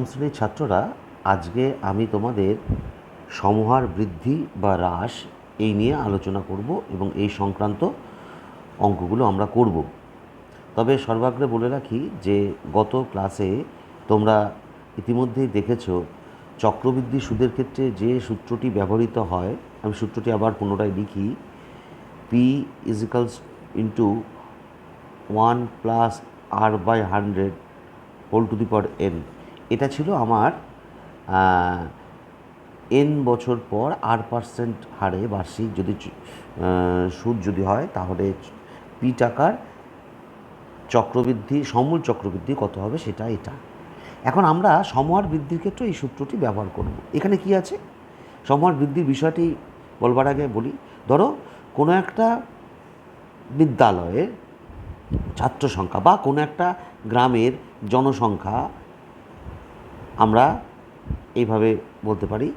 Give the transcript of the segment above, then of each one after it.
শ্রেণীর ছাত্ররা, আজকে আমি তোমাদের সমহার বৃদ্ধি বা হ্রাস এই নিয়ে আলোচনা করব এবং এই সংক্রান্ত অঙ্কগুলো আমরা করব। তবে সর্বাগ্রে বলে রাখি যে গত ক্লাসে তোমরা ইতিমধ্যেই দেখেছো চক্রবৃদ্ধি সুদের ক্ষেত্রে যে সূত্রটি ব্যবহৃত হয়, আমি সূত্রটি আবার পুনরায় লিখি। P equals into 1 + r/100 whole to the power n। এটা ছিল আমার n বছর পর r% হারে বার্ষিক যদি সুদ যদি হয় তাহলে পি টাকার চক্রবৃদ্ধি, সমূল চক্রবৃদ্ধি কত হবে সেটা এটা। এখন আমরা সমহার বৃদ্ধির ক্ষেত্রে এই সূত্রটি ব্যবহার করব। এখানে কি আছে, সমহার বৃদ্ধির বিষয়টি বলবার আগে বলি। ধরো কোনো একটা বিদ্যালয়ের ছাত্র সংখ্যা বা কোনো একটা গ্রামের জনসংখ্যা আমরা এইভাবে বলতে পারি,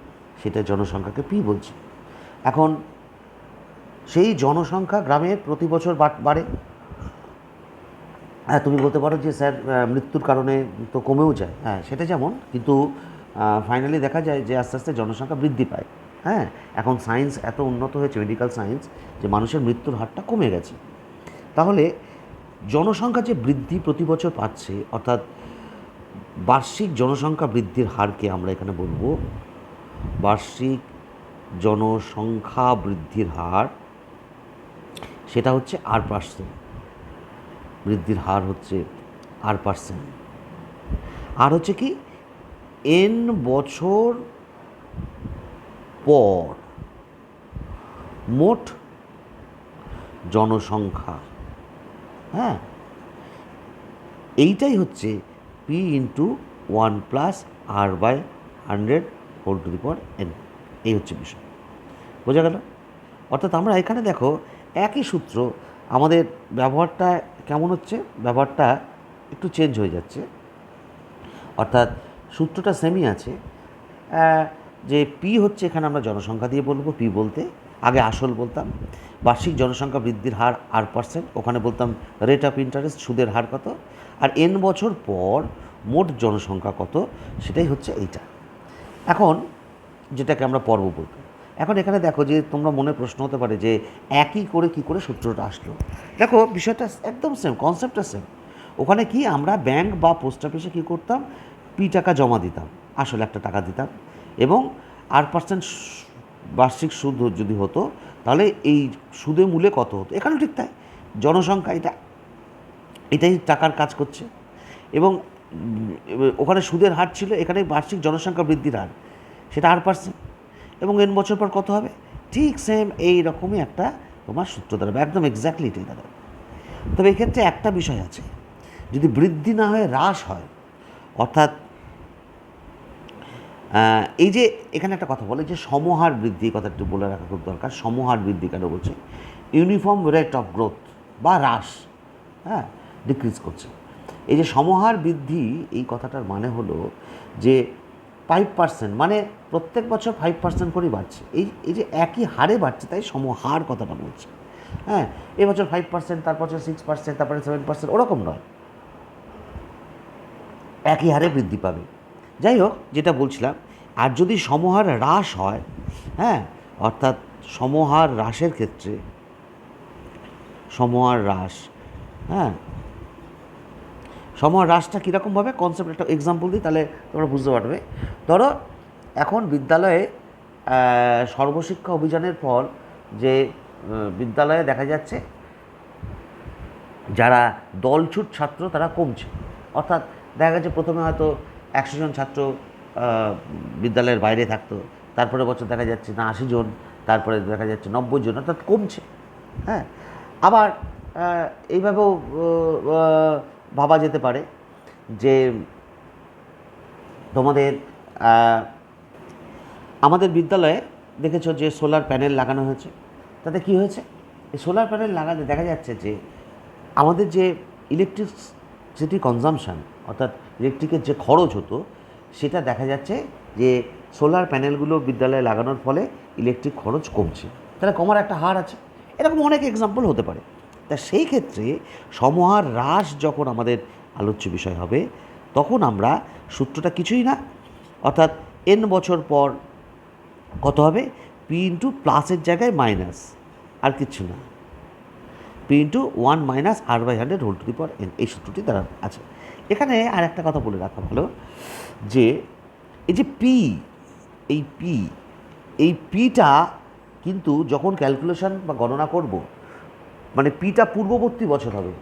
সেটা জনসংখ্যাকে পি বলছি। এখন সেই জনসংখ্যা গ্রামের প্রতি বছর বাড়ে। হ্যাঁ, তুমি বলতে পারো যে স্যার মৃত্যুর কারণে তো কমেও যায়, হ্যাঁ সেটা যেমন, কিন্তু ফাইনালি দেখা যায় যে আস্তে আস্তে জনসংখ্যা বৃদ্ধি পায়। হ্যাঁ, এখন সায়েন্স এত উন্নত হয়েছে, মেডিকেল সায়েন্স, যে মানুষের মৃত্যুর হারটা কমে গেছে। তাহলে জনসংখ্যা যে বৃদ্ধি প্রতি বছর পাচ্ছে, অর্থাৎ বার্ষিক জনসংখ্যা বৃদ্ধির হারকে আমরা এখানে বলবো বার্ষিক জনসংখ্যা বৃদ্ধির হার, সেটা হচ্ছে r%। বৃদ্ধির হার হচ্ছে r%। আর হচ্ছে কি, n বছর পর মোট জনসংখ্যা। হ্যাঁ, এইটাই হচ্ছে P into 1 + r/100 whole to the power n। এই হচ্ছে বিষয়, বোঝা গেল? অর্থাৎ আমরা এখানে দেখো একই সূত্র, আমাদের ব্যবহারটা কেমন হচ্ছে, ব্যবহারটা একটু চেঞ্জ হয়ে যাচ্ছে। অর্থাৎ সূত্রটা সেমই আছে, যে পি হচ্ছে, এখানে আমরা জনসংখ্যা দিয়ে বলবো। পি বলতে আগে আসল বলতাম, বার্ষিক জনসংখ্যা বৃদ্ধির হার r%, ওখানে বলতাম রেট অফ ইন্টারেস্ট, সুদের হার কত, আর n বছর পর মোট জনসংখ্যা কত, সেটাই হচ্ছে এইটা। এখন যেটাকে আমরা পর্ব বলতাম। এখন এখানে দেখো যে তোমরা মনে প্রশ্ন হতে পারে যে একই করে কী করে সূত্রটা আসলো। দেখো বিষয়টা একদম সেম, কনসেপ্টটা সেম। ওখানে কি আমরা ব্যাংক বা পোস্ট অফিসে কী করতাম, পি টাকা জমা দিতাম, আসলে একটা টাকা দিতাম, এবং r% বার্ষিক সুদ যদি হতো তাহলে এই সুদে মূলে কত হতো। এখানেও ঠিক তাই, জনসংখ্যা এটাই টাকার কাজ করছে, এবং ওখানে সুদের হার ছিল, এখানে বার্ষিক জনসংখ্যা বৃদ্ধির হার, সেটা r%, এবং n বছর পর কত হবে, ঠিক সেম এই রকমই একটা তোমার সূত্র দাঁড়াবে, একদম এক্স্যাক্টলি এটাই দাঁড়াবে। তবে এক্ষেত্রে একটা বিষয় আছে, যদি বৃদ্ধি না হয়ে হ্রাস হয়, অর্থাৎ এই যে এখানে একটা কথা বলে যে সমহার বৃদ্ধি, কথাটি বলে রাখা খুব দরকার। সমহার বৃদ্ধি কেন বলছে, ইউনিফর্ম রেট অফ গ্রোথ বা হ্রাস, হ্যাঁ, ডিক্রিজ করছে। এই যে সমহার বৃদ্ধি, এই কথাটার মানে হলো যে 5%, মানে প্রত্যেক বছর 5% করেই বাড়ছে। এই যে একই হারে বাড়ছে, তাই সমহার কথাটা বলছে। হ্যাঁ, এবছর 5%, তারপর 6%, তারপরে 7%, ওরকম নয়, একই হারে বৃদ্ধি পাবে। যাই হোক, যেটা বলছিলাম, আর যদি সমহার হ্রাস হয়, হ্যাঁ, অর্থাৎ সমহার হ্রাসের ক্ষেত্রে, সমহার হ্রাস, হ্যাঁ, সমহার হ্রাসটা কীরকমভাবে, কনসেপ্ট একটা এক্সাম্পল দিই, তাহলে তোমরা বুঝতে পারবে। ধরো এখন বিদ্যালয়ে সর্বশিক্ষা অভিযানের পর যে বিদ্যালয়ে দেখা যাচ্ছে যারা দলছুট ছাত্র তারা কমছে। অর্থাৎ দেখা গেছে প্রথমে হয়তো 100 জন ছাত্র বিদ্যালয়ের বাইরে থাকতো, তারপরে বছর দেখা যাচ্ছে না 80 জন, তারপরে দেখা যাচ্ছে 90 জন, অর্থাৎ কমছে। হ্যাঁ, আবার এইভাবেও ভাবা যেতে পারে যে তোমাদের আমাদের বিদ্যালয়ে দেখেছো যে সোলার প্যানেল লাগানো হয়েছে। তাতে কি হয়েছে, এই সোলার প্যানেল লাগালে দেখা যাচ্ছে যে আমাদের যে ইলেকট্রিসিটি কনজামশান, অর্থাৎ ইলেকট্রিকের যে খরচ হতো, সেটা দেখা যাচ্ছে যে সোলার প্যানেলগুলো বিদ্যালয়ে লাগানোর ফলে ইলেকট্রিক খরচ কমছে। তাহলে কমার একটা হার আছে। এরকম অনেক এক্সাম্পল হতে পারে। তা সেই ক্ষেত্রে সমহার হ্রাস যখন আমাদের আলোচ্য বিষয় হবে, তখন আমরা সূত্রটা কিছুই না, অর্থাৎ n বছর পর কত হবে, পি ইন্টু প্লাসের জায়গায় মাইনাস, আর কিছু না, P into 1 minus r/100 whole to the power n, এই সূত্রটি দ্বারা আছে। এখানে আর একটা কথা বলে রাখা ভালো যে এই যে পি, এই পিটা কিন্তু যখন ক্যালকুলেশন বা গণনা করব, মানে পিটা পূর্ববর্তী বছর হবে,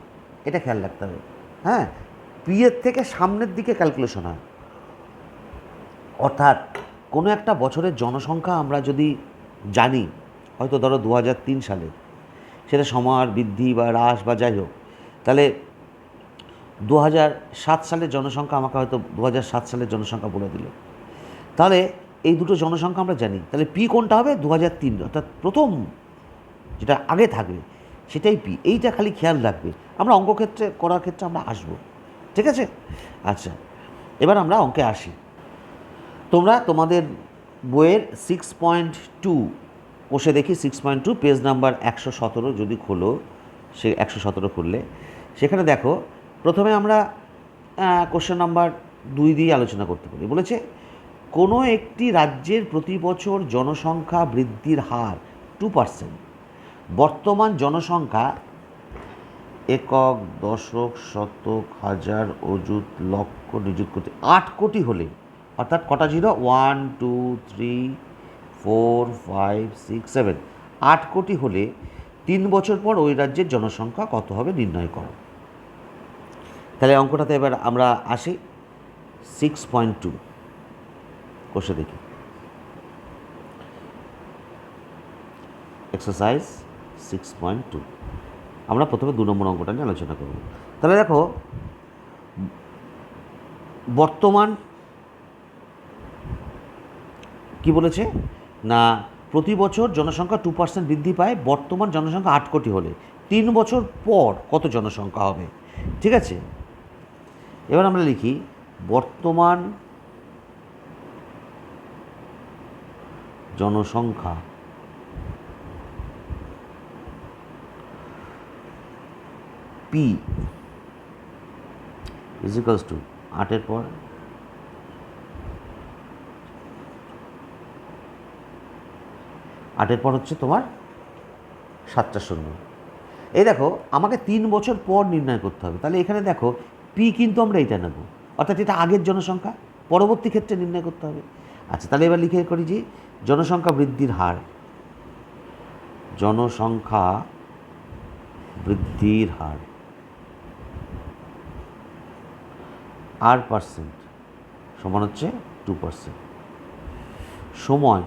এটা খেয়াল রাখতে হবে। হ্যাঁ, পি এর থেকে সামনের দিকে ক্যালকুলেশন হয়, অর্থাৎ কোনো একটা বছরের জনসংখ্যা আমরা যদি জানি, হয়তো ধরো 2003 সালে, সেটা সময়ের বৃদ্ধি বা হ্রাস বা যাই হোক, তাহলে 2007 সালের জনসংখ্যা আমাকে হয়তো 2007 সালের জনসংখ্যা বলে দিল, তাহলে এই দুটো জনসংখ্যা আমরা জানি, তাহলে পি কোনটা হবে, 2003, অর্থাৎ প্রথম যেটা আগে থাকবে সেটাই পি। এইটা খালি খেয়াল রাখবে, আমরা অঙ্ক ক্ষেত্রে করার ক্ষেত্রে আমরা আসবো, ঠিক আছে? আচ্ছা, এবার আমরা অঙ্কে আসি। তোমরা তোমাদের বইয়ের 6.2 বসে দেখি, 6.2 পেজ নাম্বার 117 যদি খোলো, সে 117 খুললে সেখানে দেখো, প্রথমে আমরা কোশ্চেন নাম্বার 2 দিয়ে আলোচনা করতে পারি। বলেছে কোনো একটি রাজ্যের প্রতি বছর জনসংখ্যা বৃদ্ধির হার 2%, বর্তমান জনসংখ্যা একক, দশক, শতক, হাজার, অযুত, লক্ষ, নিযুত কোটি 8 কোটি হলে, অর্থাৎ কটা জিরো, 1 2 3 4 5 6 7, 8 কোটি হলে 3 বছর পর ওই রাজ্যের জনসংখ্যা কত হবে নির্ণয় করো। তাহলে অঙ্কটাতে এবার আমরা আসি 6.2 কোষে দেখি, এক্সারসাইজ 6.2। আমরা প্রথমে 2 নম্বর অঙ্কটা নিয়ে আলোচনা করব। তাহলে দেখো, বর্তমান কি বলেছে না, প্রতি বছর জনসংখ্যা 2% বৃদ্ধি পায়, বর্তমান জনসংখ্যা 8 কোটি হলে 3 বছর পর কত জনসংখ্যা হবে, ঠিক আছে? এবার আমরা লিখি বর্তমান জনসংখ্যা পি ইজ ইকুয়ালস টু 8-এর পর 8-এর পর হচ্ছে তোমার 7টা শূন্য। এই দেখো, আমাকে 3 বছর পর নির্ণয় করতে হবে, তাহলে এখানে দেখো পি কিন্তু আমরা এটা নেব, অর্থাৎ এটা আগের জনসংখ্যা, পরবর্তী ক্ষেত্রে নির্ণয় করতে হবে। আচ্ছা, তাহলে এবার লিখে করি যে জনসংখ্যা বৃদ্ধির হার, জনসংখ্যা বৃদ্ধির হার r% সমান হচ্ছে 2%, সময়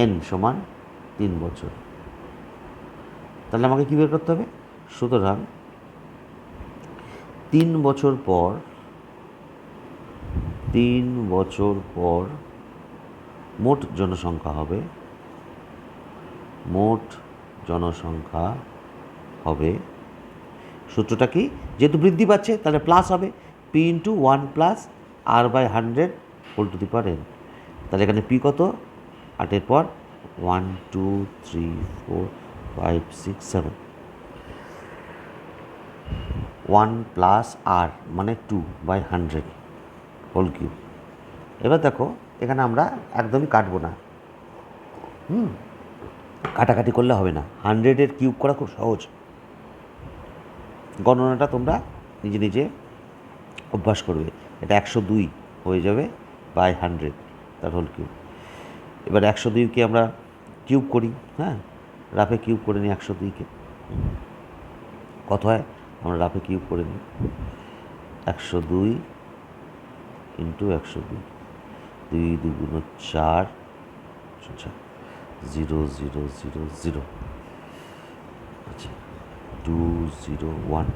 n সমান 3 বছর। তাহলে আমাকে কী বের করতে হবে, সুতরাং 3 বছর পর মোট জনসংখ্যা হবে, সূত্রটা কি, যেহেতু বৃদ্ধি পাচ্ছে তাহলে প্লাস হবে, P into 1 plus r/100 whole to the power n। তাহলে এখানে পি কত, 8-এর পর 1 2 3 4 5 6 7, 1 প্লাস আর মানে 2/100 হোল কিউব। এবার দেখো, এখানে আমরা একদমই কাটবো না, কাটাকাটি করলে হবে না, 100-এর কিউব করা খুব সহজ, গণনাটা তোমরা নিজে নিজে অভ্যাস করবে। এটা 102 হয়ে যাবে বাই 100 তার হোল কিউব। এবার 102কে আমরা কিউব করি, হ্যাঁ, রাফে কিউব করে নিই 102কে, কত হয় আমরা রাফে কিউব করে নিই, 102 ইন্টু 102, 2 2 4, 0 0 0 0, আচ্ছা 2 0 1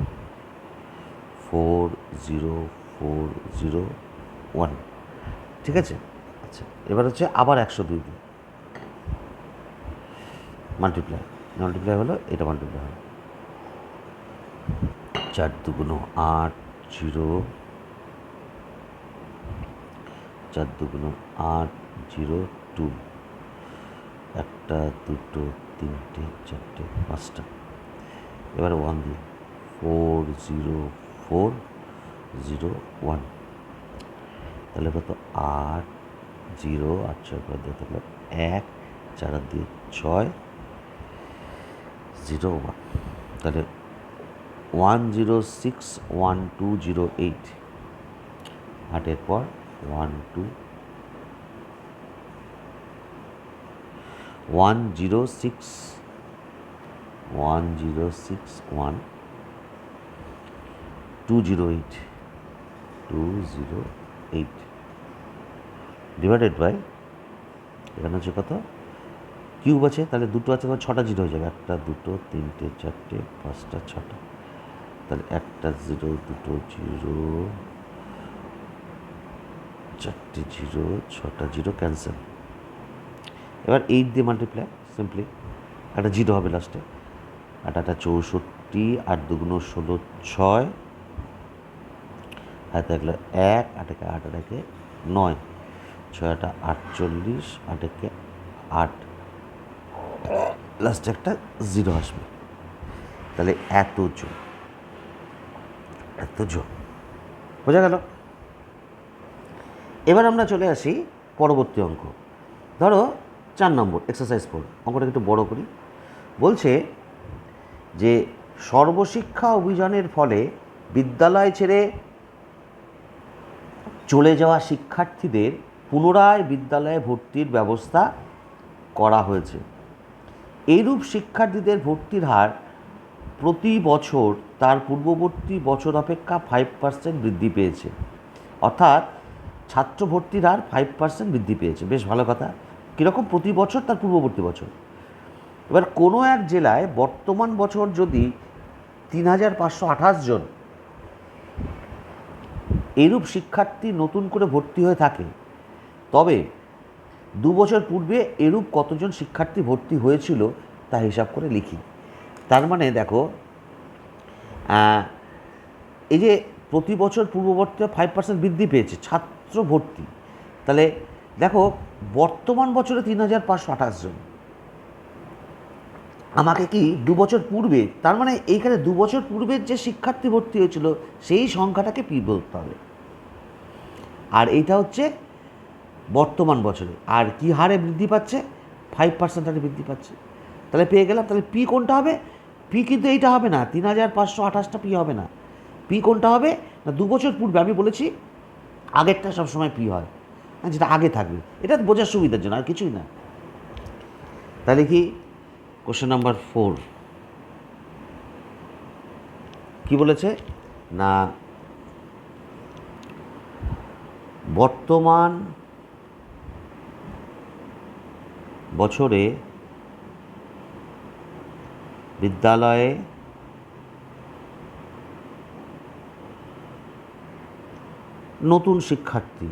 4 0 4 0 1, ঠিক আছে? আচ্ছা, এবার হচ্ছে আবার 102 মাল্টিপ্লাই হলো, এটা মাল্টিপ্লাই হলো, 4 2 8 0, 4 2 8 0 2, 1 2 3 4 5টা, এবার 1 দিয়ে 4 0 4 0 1, তাহলে কত 8 0 8 6 করে দিতে হলো 1 4 আর 2 6 0 1, তাহলে 1061208, 8-এর পর 1 2 1061208 ডিভাইডেড বাই, এখানে হচ্ছে কত কিউব আছে, তাহলে দুটো আছে, 6টা জিরো হয়ে যাবে, 1 2 3 4 5 6টা, তাহলে 1টা 0 2টো 0 4টে 0 6টা 0 ক্যান্সেল। এবার 8 দিয়ে মাল্টিপ্লাই, সিম্পলি একটা 0 হবে লাস্টে, 8 64, 8 2 16 6, হাতে থাকলো 1, 8 8 9, 6 48, 8 8, লাস্টে একটা 0 আসবে, তাহলে এত জন বোঝা গেল। এবার আমরা চলে আসি পরবর্তী অঙ্ক। ধরো 4 নম্বর এক্সারসাইজ 4, অঙ্কটা একটু বড় করি। বলছে যে সর্বশিক্ষা অভিযানের ফলে বিদ্যালয় ছেড়ে চলে যাওয়া শিক্ষার্থীদের পুনরায় বিদ্যালয়ে ভর্তির ব্যবস্থা করা হয়েছে। এইরূপ শিক্ষার্থীদের ভর্তির হার প্রতি বছর তার পূর্ববর্তী বছর অপেক্ষা 5% বৃদ্ধি পেয়েছে, অর্থাৎ ছাত্র ভর্তির হার 5% বৃদ্ধি পেয়েছে। বেশ ভালো কথা। কীরকম? প্রতি বছর তার পূর্ববর্তী বছর। এবার কোনো এক জেলায় বর্তমান বছর যদি 3528 জন এইরূপ শিক্ষার্থী নতুন করে ভর্তি হয়ে থাকে, তবে 2 বছর পূর্বে এরূপ কতজন শিক্ষার্থী ভর্তি হয়েছিল তা হিসাব করে লিখি। তার মানে দেখো, এই যে প্রতি বছর পূর্ববর্তী 5% বৃদ্ধি পেয়েছে ছাত্র ভর্তি, তাহলে দেখো বর্তমান বছরে 3528 জন, আমাকে কি 2 বছর পূর্বে, তার মানে এইখানে 2 বছর পূর্বের যে শিক্ষার্থী ভর্তি হয়েছিল সেই সংখ্যাটাকে পি বলতে হবে, আর এইটা হচ্ছে বর্তমান বছরে, আর কি হারে বৃদ্ধি পাচ্ছে? 5% হারে বৃদ্ধি পাচ্ছে। তাহলে পেয়ে গেলাম। তাহলে পি কোনটা হবে? পি কিন্তু এইটা হবে না, 3528টা পি হবে না। পি কোনটা হবে না? 2 বছর পূর্বে, আমি বলেছি আগেরটা সবসময় পি হয়, যেটা আগে থাকবে, এটা বোঝার সুবিধার জন্য, আর কিছুই না। তাহলে কি কোশ্চেন নাম্বার 4 কি বলেছে না, বর্তমান বছরে বিদ্যালয়ে নতুন শিক্ষার্থী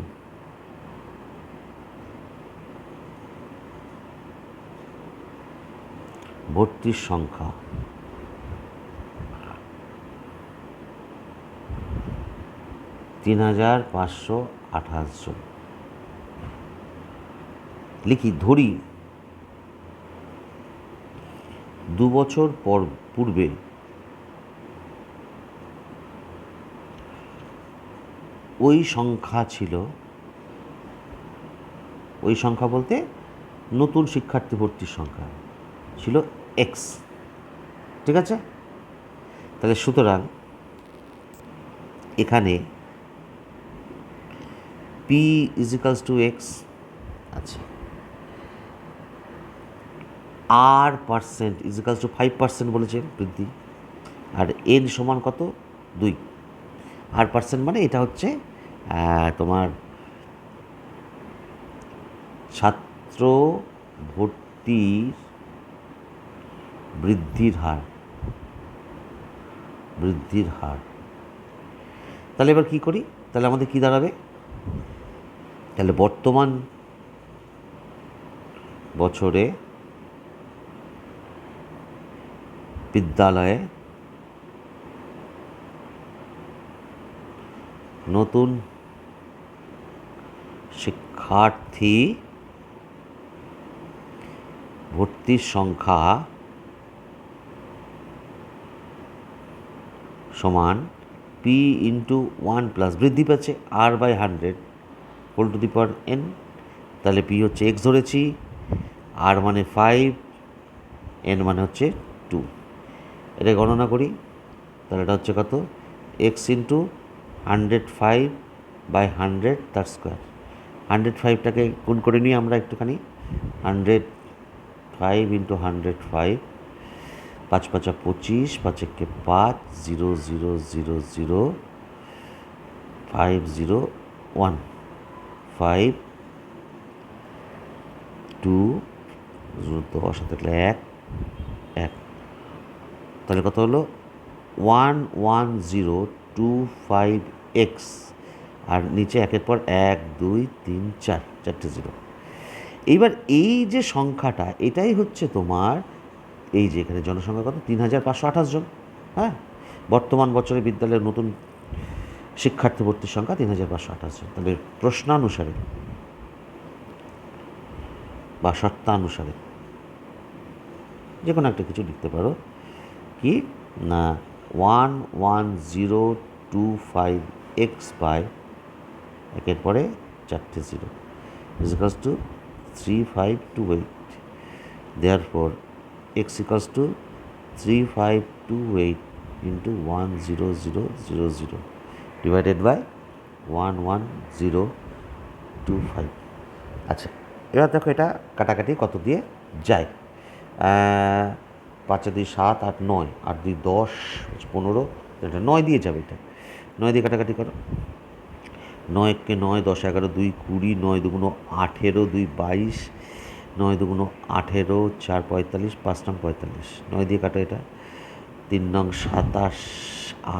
ভর্তির সংখ্যা 3528 জন। লিখি, ধরি 2 বছর পূর্বে ওই সংখ্যা ছিল, ওই সংখ্যা বলতে নতুন শিক্ষার্থী ভর্তির সংখ্যা ছিল এক্স। ঠিক আছে? তাহলে সুতরাং এখানে পি ইজিক্যালস টু এক্স, আচ্ছা, আর পার্সেন্ট ইজিক্যালস টু 5% বলেছে বৃদ্ধি, আর এন সমান কত? 2। আর পার্সেন্ট মানে এটা হচ্ছে তোমার ছাত্র ভর্তির বৃদ্ধির হার, তাহলে এবার কি করি? তাহলে আমাদের কি দাঁড়াবে? তাহলে বর্তমান বছরে বিদ্যালয়ে নতুন শিক্ষার্থী ভর্তির সংখ্যা সমান পি ইন্টু 1 প্লাস বৃদ্ধি পাচ্ছে r/100 whole to the power n। তাহলে পি হচ্ছে এক্স ধরেছি, আর মানে 5, n মানে হচ্ছে 2। এটা গণনা করি, তাহলে এটা হচ্ছে কত, এক্স ইন্টু 105/100 তার স্কোয়ার। 105টাকে গুণ করে নিই আমরা একটুখানি, 105 ইন্টু 105, 5 5 25, 5 একে 5, 0 0 0 0 5 0 1 5 2 10 থাকলে 1 1, তাহলে কত হলো 11025x, আর নিচে একের পর 1 2 3 4, 4টে জিরো। এইবার এই যে সংখ্যাটা, এটাই হচ্ছে তোমার এই যে এখানে জনসংখ্যা কত, 3528 জন। হ্যাঁ, বর্তমান বছরে বিদ্যালয়ের নতুন শিক্ষার্থী ভর্তির সংখ্যা 3528 জন। তাহলে প্রশ্নানুসারে বা শর্তানুসারে যে কোনো একটা কিছু লিখতে পারো, কি না 11025x বাই একের পরে 4টে zero is equals to 3528। Therefore x equals to 3528 into 10000 divided by 11025। আচ্ছা, এবার দেখো এটা কাটাকাটি কত দিয়ে যায়। 5 2 7 8 9, 8 2 10, 15, এটা 9 দিয়ে যাবে। এটা 9 দিয়ে কাটাকাটি করো, 9 কে 9, 10 11 2 20, 9 2 18, 2 22, 9 2 18, 4 45, 5 নং 45, 9 দিয়ে কাটো এটা, 3 নং 27,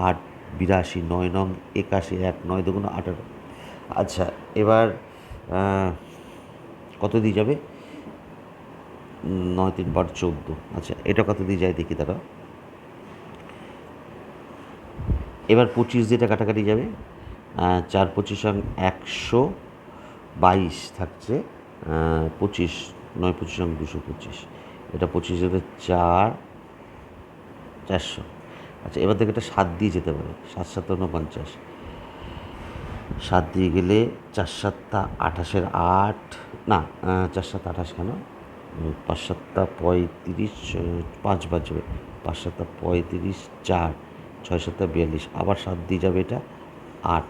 8 82, 9 নং 81, 1 9 2 18। আচ্ছা, এবার কত দিয়ে যাবে, 9 3 12 14। আচ্ছা, এটা কত দিয়ে যায় দেখি তারা। এবার 25 দিয়ে এটা কাটাকাটি যাবে, 4 25 122 থাকছে, 25 9 25 225, এটা 25 4 400। আচ্ছা, এবার থেকে এটা 7 দিয়ে যেতে পারে, 7 7 49, 7 দিয়ে গেলে 4 7 28 8, না 4 7 28 কেন, 5 7 35, 5 বাজবে, 5 7 35, 4 6 7 42, আবার 7 দিয়ে যাবে এটা 8।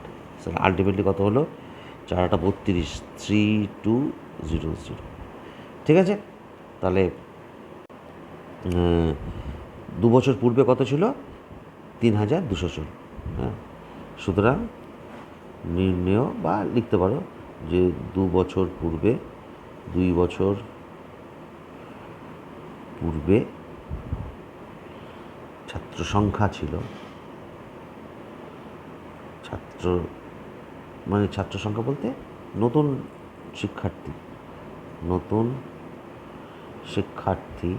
আলটিমেটলি কত হলো, 4 8 32, 3200। ঠিক আছে, তাহলে 2 বছর পূর্বে কত ছিল, 3200 জন। হ্যাঁ, সুতরাং নির্ণেয় বা লিখতে পারো যে 2 বছর পূর্বে, 2 বছর পূর্বে ছাত্র সংখ্যা ছিল, ছাত্র সংখ্যা বলতে নতুন শিক্ষার্থী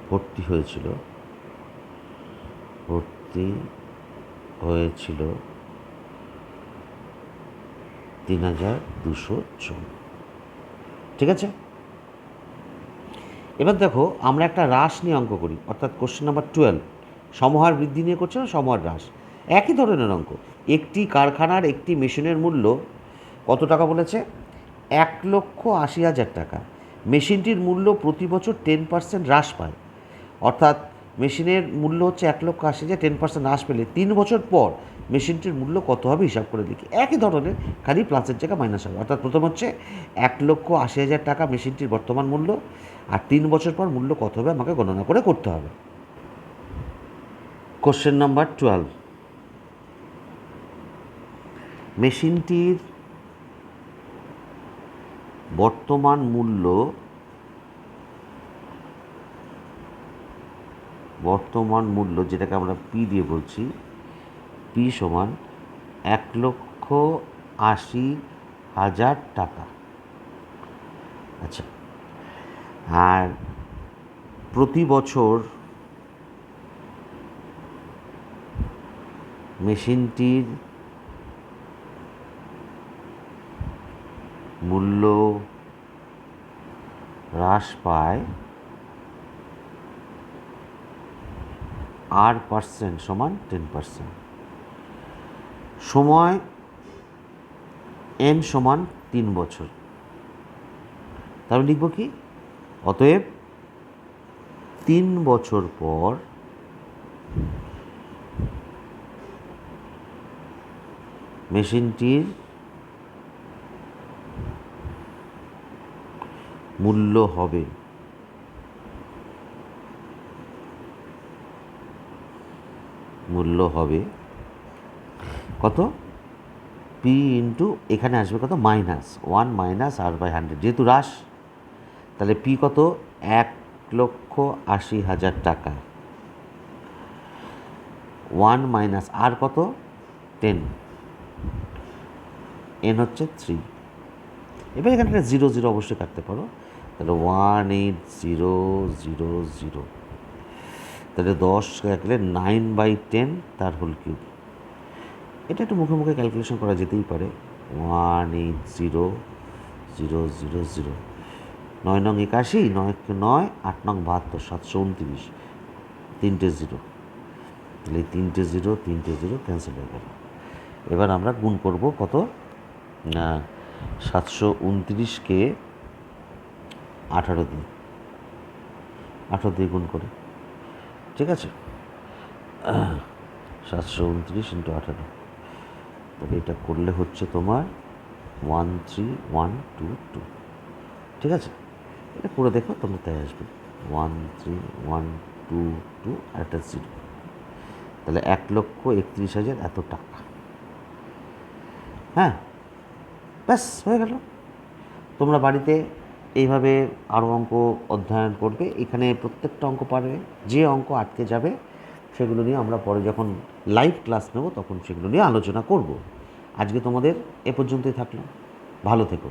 ভর্তি হয়েছিল 3200 জন। ঠিক আছে, এবার দেখো আমরা একটা হ্রাস নিয়ে অঙ্ক করি, অর্থাৎ কোশ্চেন নাম্বার 12 সমহার বৃদ্ধি নিয়ে করছে না সমহার হ্রাস, একই ধরনের অঙ্ক। একটি কারখানার একটি মেশিনের মূল্য কত টাকা বলেছে, 1,80,000 টাকা। মেশিনটির মূল্য প্রতি বছর 10% হ্রাস পায়, অর্থাৎ মেশিনের মূল্য হচ্ছে 1,80,000, 10% হ্রাস পেলে 3 বছর পর মেশিনটির মূল্য কত হবে হিসাব করে লিখি। একই ধরনের, খালি প্লাসের জায়গা মাইনাস হবে। অর্থাৎ প্রথম হচ্ছে 1,80,000 টাকা মেশিনটির বর্তমান মূল্য, আর 3 বছর পর মূল্য কত হবে আমাকে গণনা করে করতে হবে। কোশ্চেন নাম্বার 12, মেশিনটির বর্তমান মূল্য যেটাকে আমরা পি দিয়ে বলছি, পি সমান 1,80,000 টাকা। আচ্ছা, আর প্রতি বছর মেশিনটির মূল্য হ্রাস পায় r% সমান 10%। সময় n সমান 3 বছর। তাহলে লিখব কি? অতএব 3 বছর পর মেশিনটির মূল্য হবে কত? পি ইন্টু এখানে আসবে কত? -1 মাইনাস r/100, যেহেতু হ্রাস তাহলে পি কত? 1,80,000 টাকা। 1 মাইনাস আর কত? 10, এন হচ্ছে 3। এবার এখানে একটা 0 0 অবশ্যই কাটতে পারো, তাহলে 18000। তাহলে 10 কাটলে 9/10 তার হোল কিউব। এটা একটু মুখে মুখে ক্যালকুলেশন করা যেতেই পারে। 180,000, 9 নং 81, 9 9, 8 নং 72, 729, 3টে 0। তাহলে 3টে 0 ক্যান্সেল হয়ে গেল। এবার আমরা গুণ করব কত? 729কে 18 দিয়ে গুণ করে, ঠিক আছে? 729 × 18, তাহলে এটা করলে হচ্ছে তোমার 13122, ঠিক আছে? এটা করে দেখো, তোমরা তাই আসবে 13122 আর একটা 0, তাহলে 1,31,000 এত টাকা। হ্যাঁ, ব্যাস হয়ে গেল। তোমরা বাড়িতে এইভাবে আরও অঙ্ক অধ্যয়ন করবে। এখানে প্রত্যেকটা অঙ্ক পারবে। যে অঙ্ক আটকে যাবে সেগুলো নিয়ে আমরা পরে যখন লাইভ ক্লাস নেব তখন সেগুলো নিয়ে আলোচনা করব। আজকে তোমাদের এ পর্যন্তই থাকলো। ভালো থেকো।